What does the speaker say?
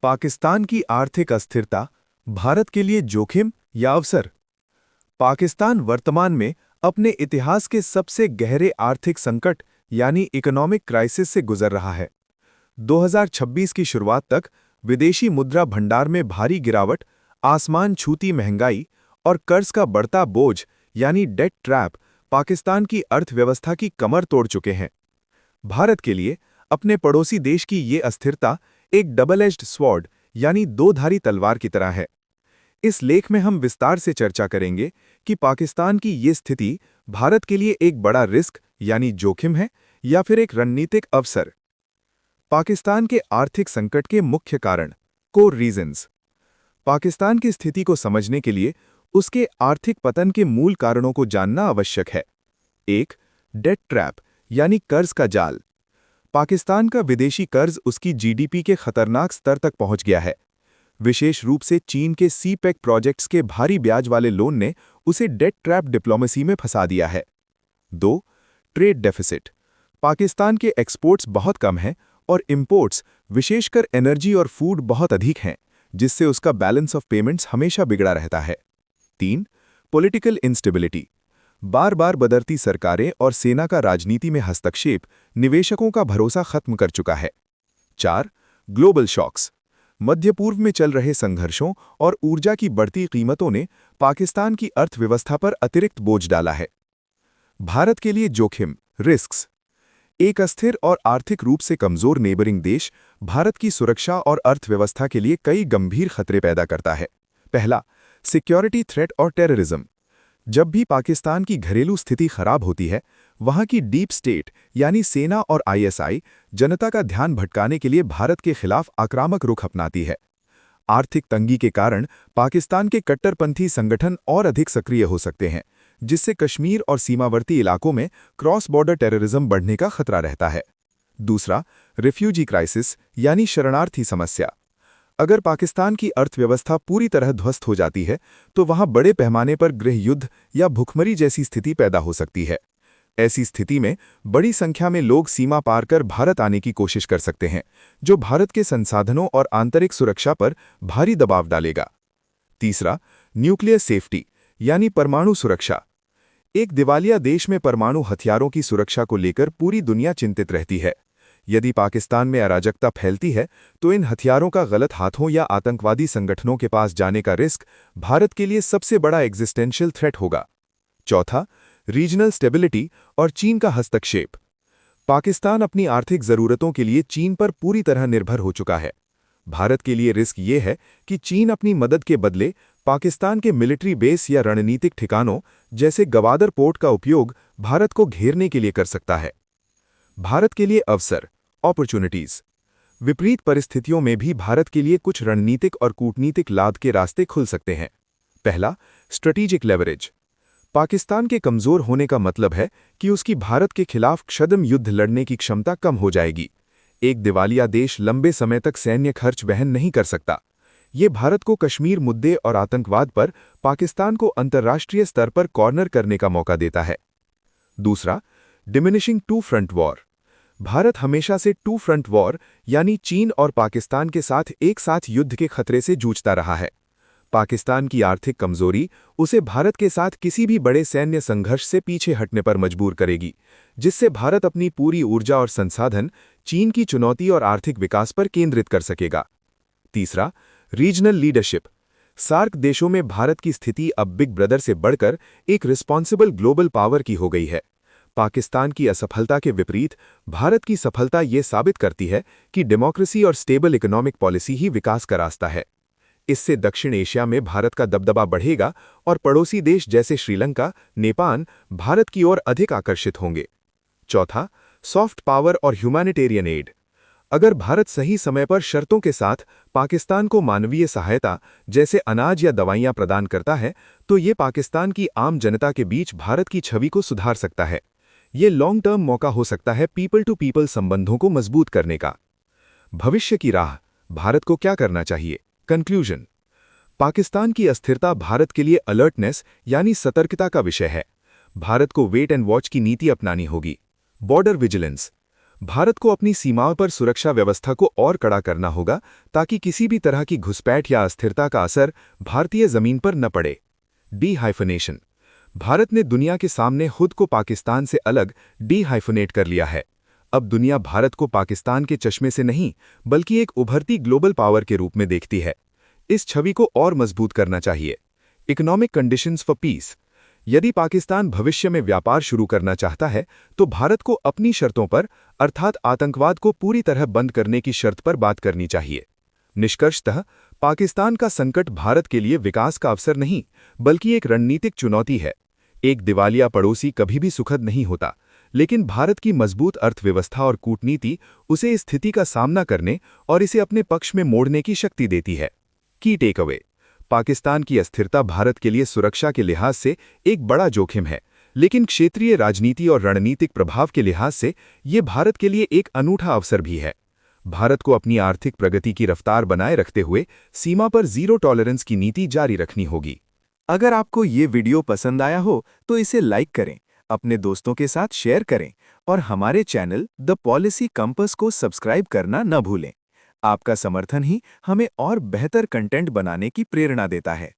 पाकिस्तान की आर्थिक अस्थिरता भारत के लिए जोखिम या अवसर। पाकिस्तान वर्तमान में अपने इतिहास के सबसे गहरे आर्थिक संकट यानी इकोनॉमिक क्राइसिस से गुजर रहा है। 2026 की शुरुआत तक विदेशी मुद्रा भंडार में भारी गिरावट, आसमान छूती महंगाई और कर्ज का बढ़ता बोझ यानी डेट ट्रैप पाकिस्तान की अर्थव्यवस्था की कमर तोड़ चुके हैं। भारत के लिए अपने पड़ोसी देश की ये अस्थिरता एक डबल एज्ड स्वॉर्ड यानी दो-धारी तलवार की तरह है। इस लेख में हम विस्तार से चर्चा करेंगे कि पाकिस्तान की ये स्थिति भारत के लिए एक बड़ा रिस्क यानी जोखिम है या फिर एक रणनीतिक अवसर। पाकिस्तान के आर्थिक संकट के मुख्य कारण, कोर रीजंस। पाकिस्तान की स्थिति को समझने के लिए उसके आर्थिक पतन के मूल कारणों को जानना आवश्यक है। 1. डेट ट्रैप यानी कर्ज का जाल। पाकिस्तान का विदेशी कर्ज उसकी जीडीपी के खतरनाक स्तर तक पहुंच गया है। विशेष रूप से चीन के सीपेक प्रोजेक्ट्स के भारी ब्याज वाले लोन ने उसे डेट ट्रैप डिप्लोमेसी में फंसा दिया है। 2. Trade deficit. पाकिस्तान के एक्सपोर्ट्स बहुत कम हैं और इंपोर्ट्स, विशेषकर एनर्जी और फूड, बहुत अधिक हैं, जिससे उसका बैलेंस ऑफ पेमेंट्स हमेशा बिगड़ा रहता है। 3. Political instability. बार बार बदलती सरकारें और सेना का राजनीति में हस्तक्षेप निवेशकों का भरोसा खत्म कर चुका है। 4. Global shocks. मध्य पूर्व में चल रहे संघर्षों और ऊर्जा की बढ़ती कीमतों ने पाकिस्तान की अर्थव्यवस्था पर अतिरिक्त बोझ डाला है। भारत के लिए जोखिम, रिस्क्स। एक अस्थिर और आर्थिक रूप से कमजोर नेबरिंग देश भारत की सुरक्षा और अर्थव्यवस्था के लिए कई गंभीर खतरे पैदा करता है। पहला, सिक्योरिटी थ्रेट और टेररिज्म। जब भी पाकिस्तान की घरेलू स्थिति खराब होती है, वहां की डीप स्टेट यानी सेना और आईएसआई जनता का ध्यान भटकाने के लिए भारत के खिलाफ आक्रामक रुख अपनाती है। आर्थिक तंगी के कारण पाकिस्तान के कट्टरपंथी संगठन और अधिक सक्रिय हो सकते हैं, जिससे कश्मीर और सीमावर्ती इलाकों में क्रॉस बॉर्डर टेररिज्म बढ़ने का खतरा रहता है। दूसरा, रिफ्यूजी क्राइसिस यानी शरणार्थी समस्या। अगर पाकिस्तान की अर्थव्यवस्था पूरी तरह ध्वस्त हो जाती है, तो वहां बड़े पैमाने पर गृह युद्ध या भुखमरी जैसी स्थिति पैदा हो सकती है। ऐसी स्थिति में बड़ी संख्या में लोग सीमा पार कर भारत आने की कोशिश कर सकते हैं, जो भारत के संसाधनों और आंतरिक सुरक्षा पर भारी दबाव डालेगा। तीसरा, न्यूक्लियर सेफ्टी यानी परमाणु सुरक्षा। एक दिवालिया देश में परमाणु हथियारों की सुरक्षा को लेकर पूरी दुनिया चिंतित रहती है। यदि पाकिस्तान में अराजकता फैलती है, तो इन हथियारों का गलत हाथों या आतंकवादी संगठनों के पास जाने का रिस्क भारत के लिए सबसे बड़ा एग्जिस्टेंशियल थ्रेट होगा। चौथा, रीजनल स्टेबिलिटी और चीन का हस्तक्षेप। पाकिस्तान अपनी आर्थिक जरूरतों के लिए चीन पर पूरी तरह निर्भर हो चुका है। भारत के लिए रिस्क ये है कि चीन अपनी मदद के बदले पाकिस्तान के मिलिट्री बेस या रणनीतिक ठिकानों जैसे गवादर पोर्ट का उपयोग भारत को घेरने के लिए कर सकता है। भारत के लिए अवसर, अपॉर्चुनिटीज। विपरीत परिस्थितियों में भी भारत के लिए कुछ रणनीतिक और कूटनीतिक लाभ के रास्ते खुल सकते हैं। पहला, स्ट्रेटेजिक लेवरेज। पाकिस्तान के कमजोर होने का मतलब है कि उसकी भारत के खिलाफ क्षुद्र युद्ध लड़ने की क्षमता कम हो जाएगी। एक दिवालिया देश लंबे समय तक सैन्य खर्च वहन नहीं कर सकता। ये भारत को कश्मीर मुद्दे और आतंकवाद पर पाकिस्तान को अंतर्राष्ट्रीय स्तर पर कॉर्नर करने का मौका देता है। दूसरा, diminishing two front war. Bharat हमेशा से टू फ्रंट वॉर यानी चीन और पाकिस्तान के साथ एक साथ युद्ध के खतरे से जूझता रहा है। पाकिस्तान की आर्थिक कमजोरी उसे भारत के साथ किसी भी बड़े सैन्य संघर्ष से पीछे हटने पर मजबूर करेगी, जिससे भारत अपनी पूरी ऊर्जा और संसाधन चीन की चुनौती और आर्थिक विकास पर केंद्रित कर सकेगा। तीसरा, रीजनल लीडरशिप। सार्क देशों में भारत की स्थिति अब बिग ब्रदर से बढ़कर एक रिस्पॉन्सिबल ग्लोबल पावर की हो गई है। पाकिस्तान की असफलता के विपरीत भारत की सफलता ये साबित करती है कि डेमोक्रेसी और स्टेबल इकोनॉमिक पॉलिसी ही विकास का रास्ता है। इससे दक्षिण एशिया में भारत का दबदबा बढ़ेगा और पड़ोसी देश जैसे श्रीलंका, नेपाल भारत की ओर अधिक आकर्षित होंगे। चौथा, सॉफ्ट पावर और ह्यूमैनिटेरियन एड। अगर भारत सही समय पर शर्तों के साथ पाकिस्तान को मानवीय सहायता जैसे अनाज या दवाइयां प्रदान करता है, तो ये पाकिस्तान की आम जनता के बीच भारत की छवि को सुधार सकता है। ये लॉन्ग टर्म मौका हो सकता है पीपल टू पीपल संबंधों को मजबूत करने का। भविष्य की राह, भारत को क्या करना चाहिए? कंक्लूजन। पाकिस्तान की अस्थिरता भारत के लिए अलर्टनेस यानी सतर्कता का विषय है। भारत को वेट एंड वॉच की नीति अपनानी होगी। Border vigilance. भारत को अपनी सीमाओं पर सुरक्षा व्यवस्था को और कड़ा करना होगा ताकि किसी भी तरह की घुसपैठ या अस्थिरता का असर भारतीय जमीन पर न पड़े। डी-हाइफनेशन। भारत ने दुनिया के सामने खुद को पाकिस्तान से अलग डी-हाइफनेट कर लिया है। अब दुनिया भारत को पाकिस्तान के चश्मे से नहीं बल्कि एक उभरती ग्लोबल पावर के रूप में देखती है। इस छवि को और मजबूत करना चाहिए। Economic conditions for piece. यदि पाकिस्तान भविष्य में व्यापार शुरू करना चाहता है तो भारत को अपनी शर्तों पर अर्थात आतंकवाद को पूरी तरह बंद करने की शर्त पर बात करनी चाहिए। निष्कर्षतः पाकिस्तान का संकट भारत के लिए विकास का अवसर नहीं बल्कि एक रणनीतिक चुनौती है। एक दिवालिया पड़ोसी कभी भी सुखद नहीं होता, लेकिन भारत की मजबूत अर्थव्यवस्था और कूटनीति उसे इस स्थिति का सामना करने और इसे अपने पक्ष में मोड़ने की शक्ति देती है। की टेक अवे। पाकिस्तान की अस्थिरता भारत के लिए सुरक्षा के लिहाज से एक बड़ा जोखिम है, लेकिन क्षेत्रीय राजनीति और रणनीतिक प्रभाव के लिहाज से ये भारत के लिए एक अनूठा अवसर भी है। भारत को अपनी आर्थिक प्रगति की रफ्तार बनाए रखते हुए सीमा पर जीरो टॉलरेंस की नीति जारी रखनी होगी। अगर आपको ये वीडियो पसंद आया हो तो इसे लाइक करें, अपने दोस्तों के साथ शेयर करें और हमारे चैनल द पॉलिसी कंपास को सब्सक्राइब करना न भूलें। आपका समर्थन ही हमें और बेहतर कंटेंट बनाने की प्रेरणा देता है।